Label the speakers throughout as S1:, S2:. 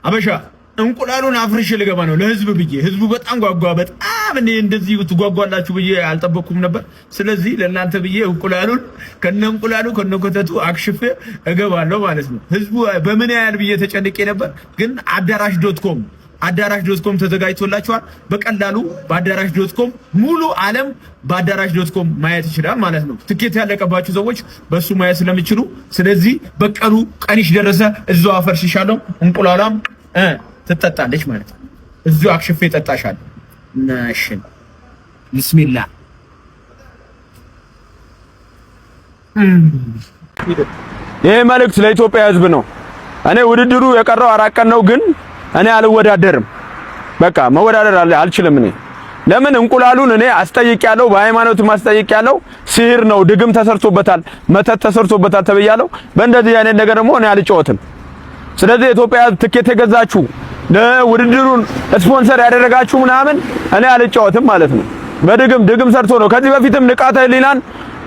S1: አበሻ እንቁላሉን አፍርሽ ልገባ ነው ለህዝብ ብዬ ህዝቡ በጣም ጓጓ። በጣም እኔ እንደዚህ ትጓጓላችሁ ብዬ አልጠበቅኩም ነበር። ስለዚህ ለእናንተ ብዬ እንቁላሉን ከነንቁላሉ ከነኮተቱ አክሽፌ እገባለሁ ማለት ነው። ህዝቡ በምን ያህል ብዬ ተጨንቄ ነበር፣ ግን አዳራሽ.com ተዘጋጅቶላችኋል። በቀላሉ በአዳራሽ.com ሙሉ ዓለም በአዳራሽ.com ማየት ይችላል ማለት ነው። ትኬት ያለቀባችሁ ሰዎች በሱ ማየት ስለሚችሉ፣ ስለዚህ በቀሉ ቀንሽ ደረሰ። እዛው አፈርሽሻለሁ እንቁላሏም ትጠጣለች ማለት ነው። እዚሁ አክሽፌ ጠጣሻለሁ። ናሽን ቢስሚላህ
S2: ይሄ መልእክት ለኢትዮጵያ ህዝብ ነው። እኔ ውድድሩ የቀረው 4 ቀን ነው፣ ግን እኔ አልወዳደርም። በቃ መወዳደር አልችልም። እኔ ለምን እንቁላሉን እኔ አስጠይቄያለሁ፣ በሃይማኖት ማስጠይቄያለሁ። ሲህር ነው፣ ድግም ተሰርቶበታል፣ መተት ተሰርቶበታል ተብያለሁ። በእንደዚህ አይነት ነገር ደግሞ እኔ አልጫወትም። ስለዚህ ኢትዮጵያ ትኬት የገዛችሁ ለውድድሩን ስፖንሰር ያደረጋችሁ ምናምን እኔ አልጫወትም ማለት ነው። ድግም ሰርቶ ነው። ከዚህ በፊትም ንቃተ ህሊናን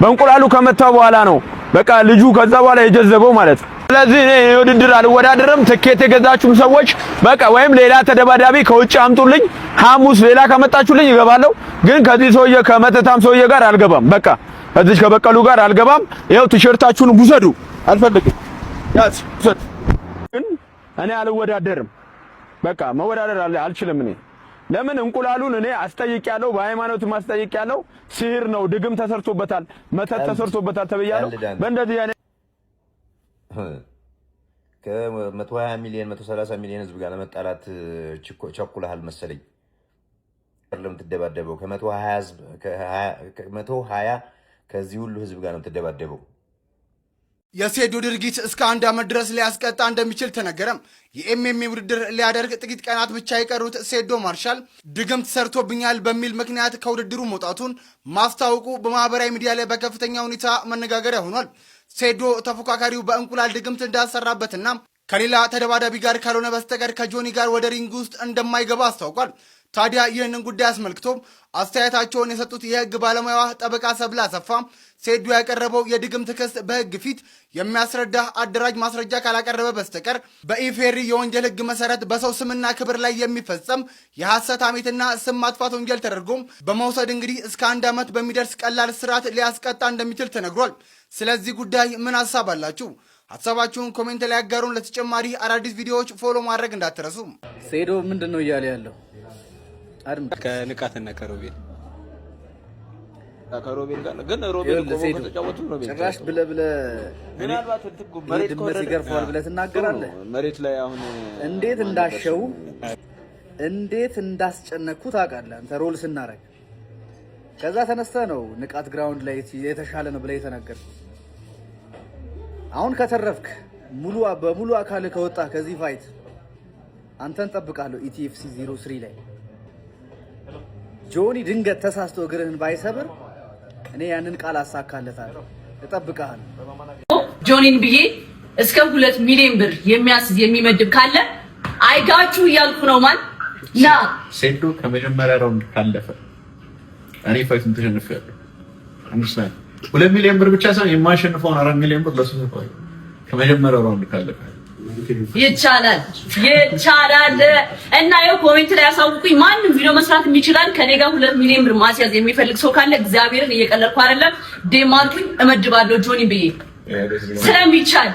S2: በእንቁላሉ ከመታው በኋላ ነው በቃ ልጁ ከዛ በኋላ የጀዘበው ማለት ነው። ስለዚህ እኔ ውድድር አልወዳደርም። ትኬት የገዛችሁም ሰዎች በቃ ወይም ሌላ ተደባዳቢ ከውጭ አምጡልኝ። ሐሙስ ሌላ ከመጣችሁልኝ እገባለሁ። ግን ከዚህ ሰውዬ ከመተታም ሰውዬ ጋር አልገባም። በቃ ከዚህ ከበቀሉ ጋር አልገባም። ይኸው ቲሸርታችሁን ውሰዱ። አልፈልግም። ያዝ ግን እኔ አልወዳደርም። በቃ መወዳደር አልችልም። እኔ ለምን እንቁላሉን እኔ አስጠይቄያለሁ፣ በሃይማኖት ማስጠይቄያለሁ። ሲህር ነው፣ ድግም ተሰርቶበታል፣ መተት ተሰርቶበታል ተብያለሁ። በእንደዚህ አይነት
S3: ከ120 ሚሊዮን 130 ሚሊዮን ህዝብ ጋር ለመጣላት ቸኩለሃል መሰለኝ። ለምትደባደበው ከ120 ከዚህ ሁሉ ህዝብ ጋር ነው የምትደባደበው።
S4: የሴዶ ድርጊት እስከ 1 ዓመት ድረስ ሊያስቀጣ እንደሚችል ተነገረም። የኤምኤምኤ ውድድር ሊያደርግ ጥቂት ቀናት ብቻ የቀሩት ሴዶ ማርሻል ድግምት ሰርቶብኛል በሚል ምክንያት ከውድድሩ መውጣቱን ማስታወቁ በማህበራዊ ሚዲያ ላይ በከፍተኛ ሁኔታ መነጋገሪያ ሆኗል። ሴዶ ተፎካካሪው በእንቁላል ድግምት እንዳሰራበትና ከሌላ ተደባዳቢ ጋር ካልሆነ በስተቀር ከጆኒ ጋር ወደ ሪንግ ውስጥ እንደማይገባ አስታውቋል። ታዲያ ይህንን ጉዳይ አስመልክቶ አስተያየታቸውን የሰጡት የህግ ባለሙያዋ ጠበቃ ሰብለ አሰፋ ሴዶ ያቀረበው የድግምት ክስ በህግ ፊት የሚያስረዳ አደራጅ ማስረጃ ካላቀረበ በስተቀር በኢፌሪ የወንጀል ህግ መሰረት በሰው ስምና ክብር ላይ የሚፈጸም የሐሰት ሐሜትና ስም ማጥፋት ወንጀል ተደርጎ በመውሰድ እንግዲህ እስከ 1 ዓመት በሚደርስ ቀላል እስራት ሊያስቀጣ እንደሚችል ተነግሯል። ስለዚህ ጉዳይ ምን ሐሳብ አላችሁ? ሐሳባችሁን ኮሜንት ላይ አጋሩን። ለተጨማሪ አዳዲስ ቪዲዮዎች ፎሎ ማድረግ እንዳትረሱ።
S5: ሴዶ ምንድነው እያለ ያለው?
S6: ከንቃትና ከሮቤል ጋር ግን ሮቤል ተጫወቱ ነው
S5: ጭራሽ ብለህ ምናልባት መሬት ይገርፈዋል ብለህ ትናገራለህ።
S6: መሬት ላይ አሁን
S5: እንዴት እንዳስጨነቅኩ ታውቃለህ አንተ ሮል ስናረግ። ከዛ ተነስተህ ነው ንቃት ግራውንድ ላይ የተሻለ ነው ብለህ የተናገርኩ። አሁን ከተረፍክ በሙሉ አካል ከወጣ ከዚህ ፋይት አንተን ጠብቃለሁ። ኢቲኤፍሲ 03 ላይ ጆኒ ድንገት ተሳስቶ እግርህን ባይሰብር እኔ ያንን ቃል አሳካለታለሁ። እጠብቅሃለሁ።
S7: ጆኒን ብዬ እስከ 2 ሚሊዮን ብር የሚያስዝ የሚመድብ ካለ አይጋችሁ እያልኩ ነው። ና
S8: ሴዶ ከመጀመሪያ ራውንድ ካለፈ እኔ ፋይቱን ተሸንፌያለሁ። 2 ሚሊዮን ብር ብቻ ሳይሆን የማሸንፈውን 4 ሚሊዮን ብር ለሱ ሰጥቷል። ከመጀመሪያው ራውንድ ካለፈ
S7: ይቻላል። እና ያው ኮሜንት ላይ ያሳውቁኝ። ማንም ቪዲዮ መስራት የሚችላል ከኔ ጋር 2 ሚሊዮን ብር ማስያዝ የሚፈልግ ሰው ካለ እግዚአብሔርን እየቀለድኩ አይደለም። ዴማርክን እመድባለሁ ጆኒ ብዬ ስለሚቻል